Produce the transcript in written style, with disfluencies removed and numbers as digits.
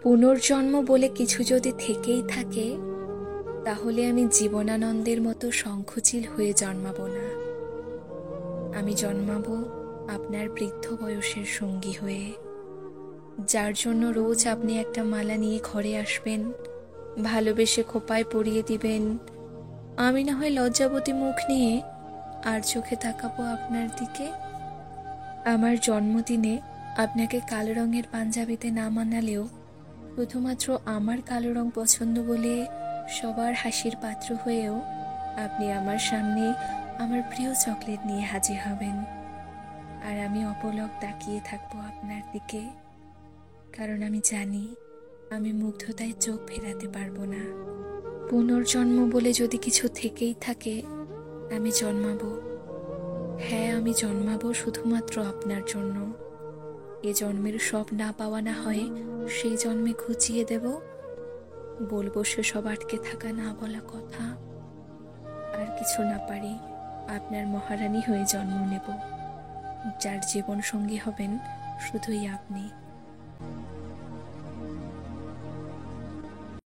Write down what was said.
পুনর্জন্ম বলে কিছু যদি থেকেই থাকে, তাহলে আমি জীবনানন্দের মতো শঙ্খচিল হয়ে জন্মাবো না। আমি জন্মাবো আপনার বৃদ্ধ বয়সের সঙ্গী হয়ে, যার জন্য রোজ আপনি একটা মালা নিয়ে ঘরে আসবেন, ভালোবেসে খোপায় পরিয়ে দিবেন। আমি না হয় লজ্জাবতী মুখ নিয়ে আর চোখে তাকাবো আপনার দিকে। আমার জন্মদিনে আপনাকে কালো রঙের পাঞ্জাবিতে না মানালেও শুধুমাত্র আমার কালো রং পছন্দ বলে সবার হাসির পাত্র হয়েও আপনি আমার সামনে আমার প্রিয় চকলেট নিয়ে হাজির হবেন। আর আমি অপলক তাকিয়ে থাকবো আপনার দিকে, কারণ আমি জানি আমি মুগ্ধতায় চোখ ফেরাতে পারবো না। পুনর্জন্ম বলে যদি কিছু থেকেই থাকে, আমি জন্মাবো। হ্যাঁ, আমি জন্মাবো শুধুমাত্র আপনার জন্য। এ জন্মের সব না পাওয়া না হয় সেই জন্মে ঘুচিয়ে দেব। বলবো সেসব আটকে থাকা না বলা কথা। আর কিছু না পারি আপনার মহারানী হয়ে জন্ম নেব, যার জীবন সঙ্গী হবেন শুধুই আপনি।